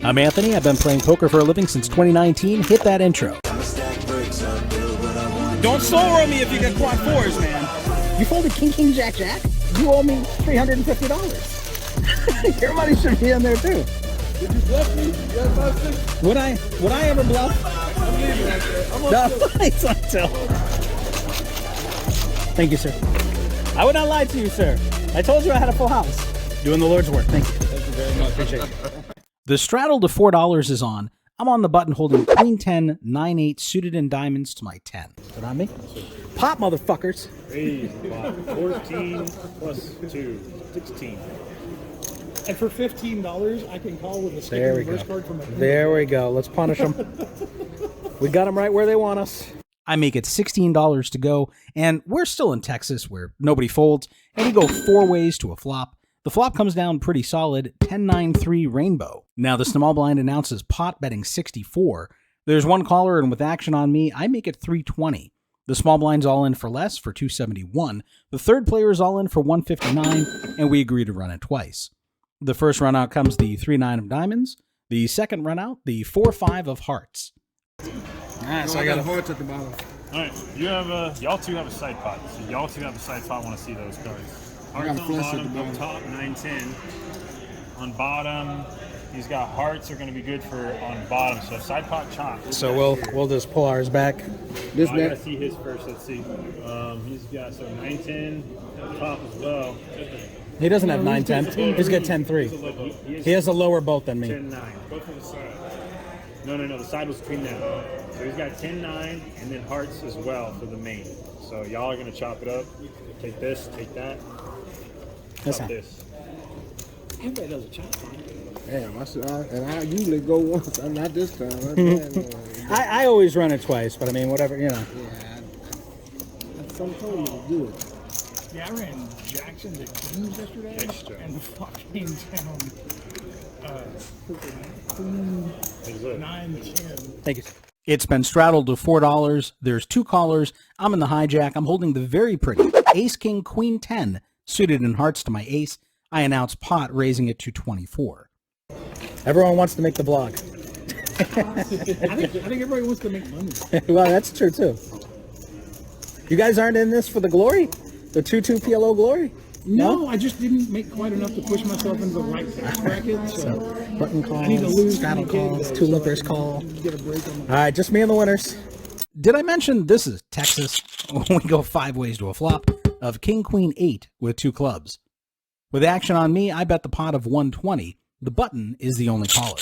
I'm Anthony. I've been playing poker for a living since 2019. Hit that intro. Don't soul roll me if you get quad fours, man. You folded king, king, jack, jack? You owe me $350. Your money should be in there too. Did you bluff me? Would I ever bluff? I'm leaving right there. I'm on No, tilt. it's on tilt. Thank you, sir. I would not lie to you, sir. I told you I had a full house. Doing the Lord's work. Thank you. Thank you very much. Appreciate it. The straddle to $4 is on. I'm on the button holding Queen 10, 9-8 suited in diamonds to my 10. Is it on me? Pop, motherfuckers. 14 plus 2, 16. And for $15, I can call with a stick There we reverse go. card from a There we go. Let's punish them. We got them right where they want us. I make it $16 to go, and we're still in Texas where nobody folds, and we go 4 ways to a flop. The flop comes down pretty solid, 10-9-3 rainbow. Now the small blind announces pot betting 64. There's one caller, and with action on me, I make it 320. The small blind's all in for less for 271. The third player is all in for 159, and we agree to run it twice. The first run out comes the 3-9 of diamonds. The second run out, the 4-5 of hearts. Alright, So I got hearts at the bottom. All right, y'all two have a side pot. So y'all two have a side pot. Want to see those cards? got Hearts a on flush at the bottom, bottom. up top 9-10. On bottom, he's got hearts are going to be good for on bottom. So side pot chop. So we'll just pull ours back. This I gotta back. see his first. Let's see. He's got 9-10 top as well. He doesn't have 9-10. He's got 10-3. He has a lower bolt than me. 10-9. Both on the side. No. The side was between them. So he's got 10-9 and then hearts as well for the main. So y'all are gonna chop it up. Take this, take that. That's Chop how. this. Everybody does a chop fine. Damn, I usually go once. I'm not this time. I always run it twice, but I mean, whatever, you know. Some told me to do it. Yeah, I ran Jackson to Kings yesterday, Extra. and fucking down Here's it. 9-10. Thank you. It's been straddled to $4. There's 2 callers. I'm in the hijack. I'm holding the very pretty Ace King Queen 10 suited in hearts to my ace. I announce pot, raising it to 24. Everyone wants to make the vlog. I think everybody wants to make money. Well, that's true too. You guys aren't in this for the glory? The 2-2 PLO glory? No, I just didn't make quite enough to push myself into the right tax bracket. So Button I need to calls, lose straddle 20K calls, today, 2 so lippers I call. can get a break on All right, just me and the winners. Did I mention this is Texas? We go 5 ways to a flop of King Queen 8 with 2 clubs. With action on me, I bet the pot of 120. The button is the only caller.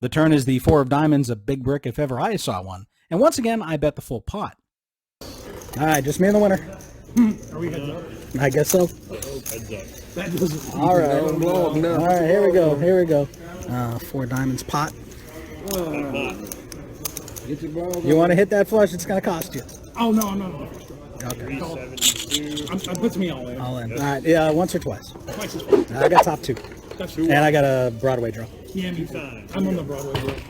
The turn is the 4 of diamonds, a big brick if ever I saw one. And once again, I bet the full pot. All right, just me and the winner. Are we heads up? I guess so. Heads up. That doesn't. All right. Don't blow up now. All right, here we go. Here we go. 4 diamonds pot. Get your ball. You want to hit that flush? It's going to cost you. Oh no, no. Okay. 372. That puts me all in. All in. All right. Yeah, once or twice. Twice is fine. I got top 2. That's And I got a Broadway draw. yeah, me too. I'm on the Broadway road.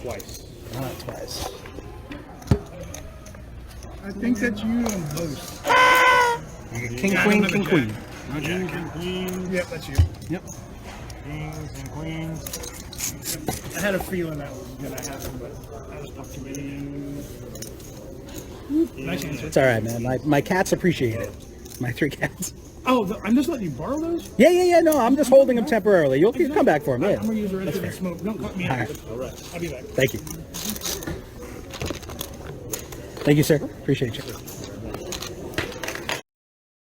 Twice. Twice. I think that's you on both. King, Yeah, queen, I'm king, the queen. Yeah, king, queen, Yep, that's you. Yep. kings and queens. I had a feeling that was gonna happen, but that was tough to me. Nice answer. It's all right, man. My cats appreciate it. My 3 cats. Oh, I'm just letting you borrow those? Yeah. No, I'm just holding them temporarily. You'll come back for them. I'm Yeah. gonna use the rest of the smoke. Don't cut me out. right. All right. I'll be back. Thank you. Thank you, sir. Appreciate you.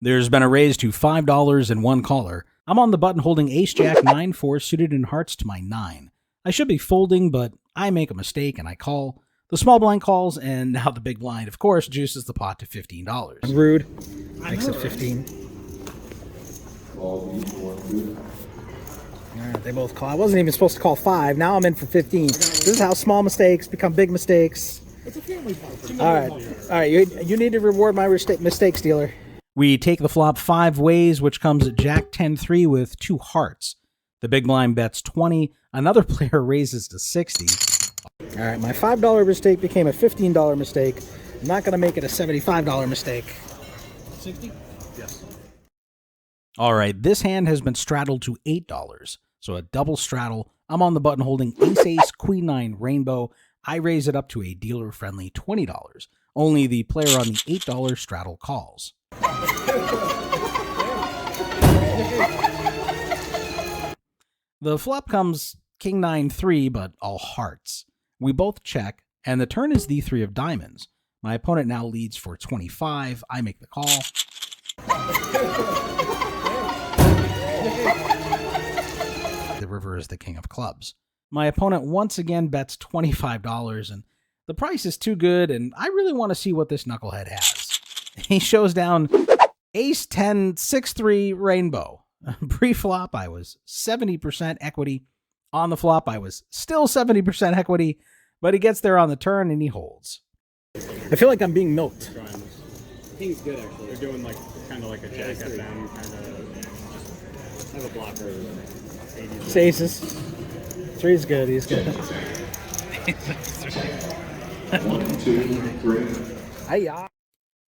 There's been a raise to $5 and 1 caller. I'm on the button holding Ace Jack 9-4 suited in hearts to my 9. I should be folding, but I make a mistake and I call. The small blind calls, and now the big blind, of course, juices the pot to $15. Rude. Makes it 15. All right, they both call. I wasn't even supposed to call 5. Now I'm in for 15. This is how small mistakes become big mistakes. It's a family party. All right. You need to reward my mistake stealer. We take the flop 5 ways, which comes at Jack 10-3 with 2 hearts. The big blind bets 20. Another player raises to 60. All right, my $5 mistake became a $15 mistake. I'm not going to make it a $75 mistake. 60? Yes. All right, this hand has been straddled to $8. So a double straddle I'm on the button holding ace-ace, queen-9 rainbow. I raise it up to a dealer-friendly $20. Only the player on the $8 straddle calls. The flop comes king-9-3, but all hearts. We both check, and the turn is the 3 of diamonds. My opponent now leads for 25. I make the call. The river is the king of clubs. My opponent once again bets $25, and the price is too good, and I really want to see what this knucklehead has. He shows down ace-10, 6-3 rainbow. Pre-flop, I was 70% equity. On the flop, I was still 70% equity, but he gets there on the turn and he holds. I feel like I'm being milked. King's good, actually. They're doing like kind of like a jack at them, kind of just Have a blocker. It's aces. 3's good. He's good. 1, 2, 3. Hiya.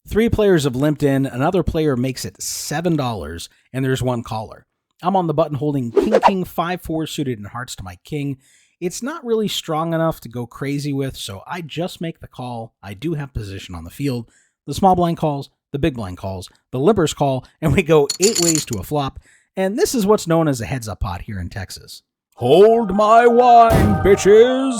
3 players have limped in, another player makes it $7, and there's one caller. I'm on the button holding king, 5-4 suited in hearts to my king. It's not really strong enough to go crazy with, so I just make the call. I do have position on the field. The small blind calls, the big blind calls, the limpers call, and we go 8 ways to a flop, and this is what's known as a heads-up pot here in Texas. Hold my wine, bitches!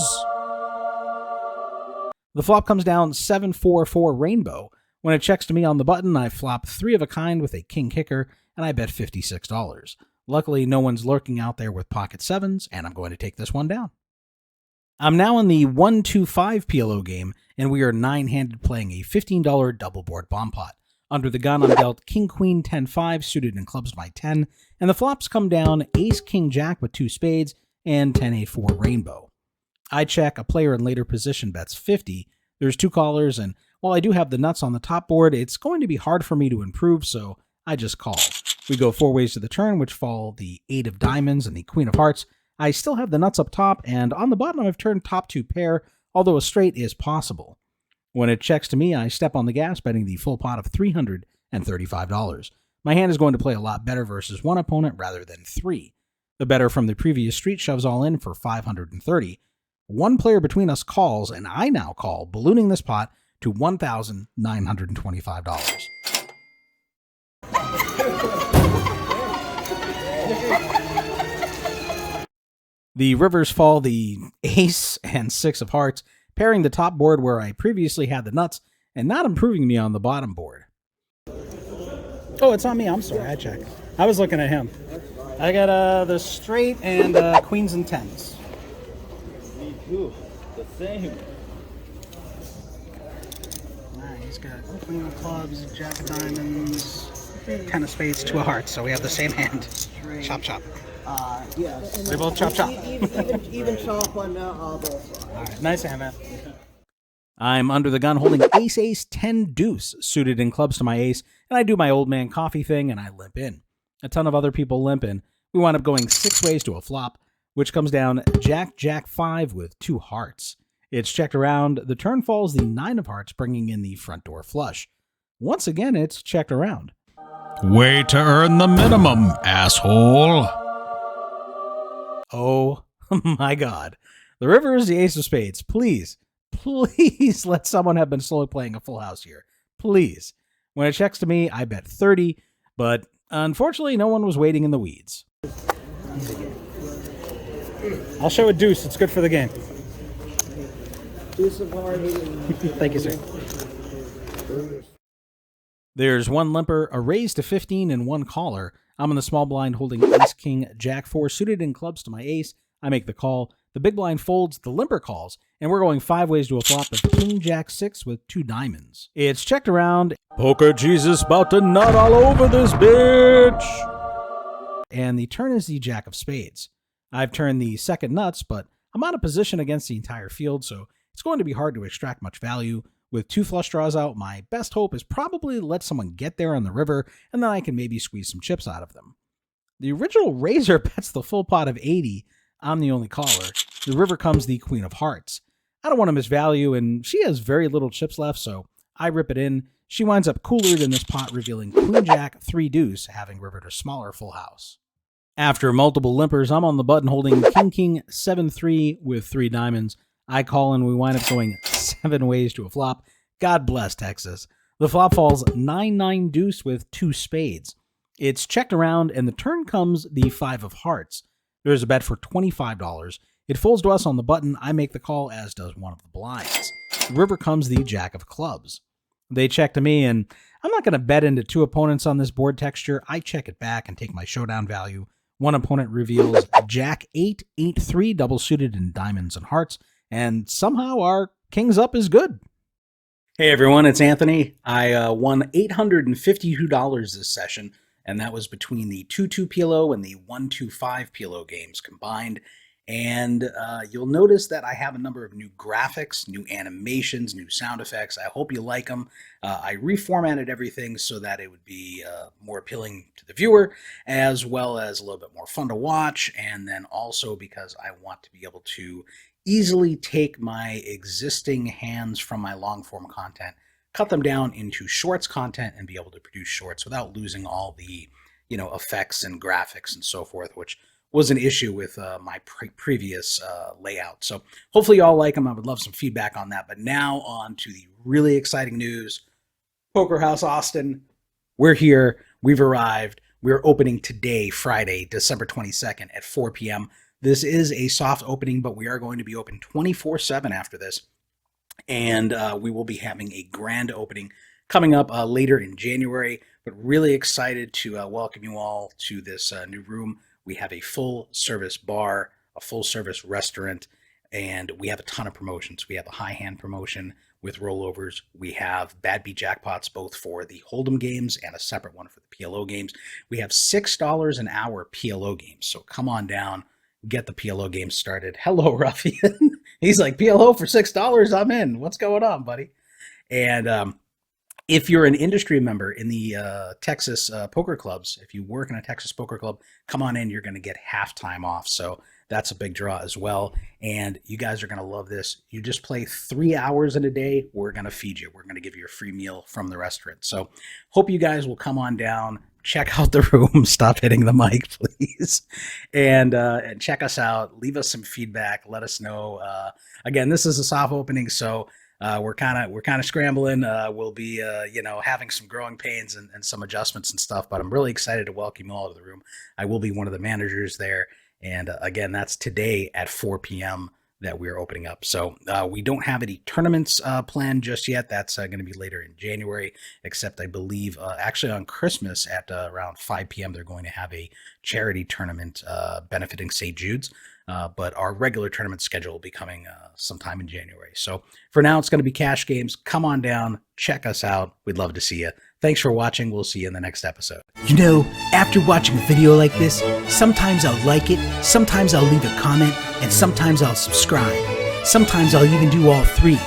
The flop comes down 7-4-4 rainbow. When it checks to me on the button, I flop 3 of a kind with a king kicker, and I bet $56. Luckily, no one's lurking out there with pocket 7s, and I'm going to take this one down. I'm now in the 1-2-5 PLO game, and we are 9-handed playing a $15 double board bomb pot. Under the gun, I'm dealt king, queen, 10-5 suited in clubs by 10, and the flops come down ace, king, jack with 2 spades, and 10-8-4 rainbow. I check, a player in later position bets 50. There's 2 callers, and while I do have the nuts on the top board, it's going to be hard for me to improve, so I just call. We go 4 ways to the turn, which fall the 8 of diamonds and the queen of hearts. I still have the nuts up top, and on the bottom I've turned top 2 pair, although a straight is possible. When it checks to me, I step on the gas, betting the full pot of $335. My hand is going to play a lot better versus one opponent rather than 3. The bettor from the previous street shoves all in for $530. One player between us calls, and I now call, ballooning this pot to $1,925. The rivers fall the ace and 6 of hearts, pairing the top board where I previously had the nuts and not improving me on the bottom board. Oh, it's on me. I'm sorry. I checked. I was looking at him. I got the straight and queens and 10s. Me too. The same. Alright, he's got queen of clubs, jack of diamonds, 10 of spades, 2 of hearts. So we have the same hand. Chop, chop. Yes. We both chop, chop. Even chop on both. Alright, nice hand, man. I'm under the gun holding ace, 10 deuce suited in clubs to my ace, and I do my old man coffee thing and I limp in. A ton of other people limp in. We wind up going 6 ways to a flop, which comes down jack 5 with 2 hearts. It's checked around. The turn falls the 9 of hearts, bringing in the front door flush. Once again, it's checked around. Way to earn the minimum, asshole. Oh my god. The river is the ace of spades. Please let someone have been slowly playing a full house here. Please. When it checks to me, I bet 30, but unfortunately no one was waiting in the weeds. I'll show a deuce. It's good for the game. Deuce of hearts. Thank you, sir. There's one limper, a raise to 15, and one caller. I'm in the small blind holding ace, king, jack 4 suited in clubs to my ace. I make the call. The big blind folds, the limper calls, and we're going 5 ways to a flop of king, jack 6 with 2 diamonds. It's checked around. Poker Jesus about to nut all over this bitch! And the turn is the jack of spades. I've turned the second nuts, but I'm out of position against the entire field, so it's going to be hard to extract much value. With 2 flush draws out, my best hope is probably to let someone get there on the river, and then I can maybe squeeze some chips out of them. The original raiser bets the full pot of 80. I'm the only caller. The river comes the queen of hearts. I don't want to miss value, and she has very little chips left, so I rip it in. She winds up cooler than this pot, revealing queen jack 3 deuce, having rivered a smaller full house. After multiple limpers, I'm on the button holding King 7-3 with 3 diamonds. I call and we wind up going 7 ways to a flop. God bless Texas. The flop falls 9-9 deuce with 2 spades. It's checked around and the turn comes the 5 of hearts. There's a bet for $25. It folds to us on the button. I make the call, as does one of the blinds. River comes the jack of clubs. They check to me, and I'm not going to bet into 2 opponents on this board texture. I check it back and take my showdown value. One opponent reveals jack 8, 8-3, double suited in diamonds and hearts, and somehow our kings up is good. Hey everyone, it's Anthony. I won $852 this session, and that was between the 2-2 PLO and the 1-2-5 PLO games combined. And you'll notice that I have a number of new graphics, new animations, new sound effects. I hope you like them. I reformatted everything so that it would be more appealing to the viewer, as well as a little bit more fun to watch. And then also because I want to be able to easily take my existing hands from my long form content, cut them down into shorts content, and be able to produce shorts without losing all the, effects and graphics and so forth, which was an issue with my previous layout. So hopefully you all like them. I would love some feedback on that. But now on to the really exciting news. Poker House Austin, we're here. We've arrived. We're opening today, Friday, December 22nd at 4 p.m. This is a soft opening, but we are going to be open 24/7 after this. And we will be having a grand opening coming up later in January. But really excited to welcome you all to this new room. We have a full-service bar, a full-service restaurant, and we have a ton of promotions. We have a high hand promotion with rollovers. We have Bad Beat Jackpots, both for the Hold'em games and a separate one for the PLO games. We have $6 an hour PLO games, so come on down, get the PLO games started. Hello, Ruffian. He's like, PLO for $6? I'm in. What's going on, buddy? And if you're an industry member in the Texas poker clubs, if you work in a Texas poker club, come on in. You're going to get half time off. So that's a big draw as well. And you guys are going to love this. You just play 3 hours in a day. We're going to feed you. We're going to give you a free meal from the restaurant. So hope you guys will come on down, check out the room. Stop hitting the mic, please. And check us out. Leave us some feedback. Let us know. Again, this is a soft opening, so we're kind of scrambling. We'll be having some growing pains and some adjustments and stuff, but I'm really excited to welcome you all to the room. I will be one of the managers there, and again, that's today at 4 p.m. that we're opening up. So we don't have any tournaments planned just yet. That's going to be later in January, except I believe actually on Christmas at around 5 p.m. they're going to have a charity tournament benefiting St. Jude's. But our regular tournament schedule will be coming sometime in January. So for now, it's going to be cash games. Come on down. Check us out. We'd love to see you. Thanks for watching. We'll see you in the next episode. After watching a video like this, sometimes I'll like it, sometimes I'll leave a comment, and sometimes I'll subscribe. Sometimes I'll even do all 3.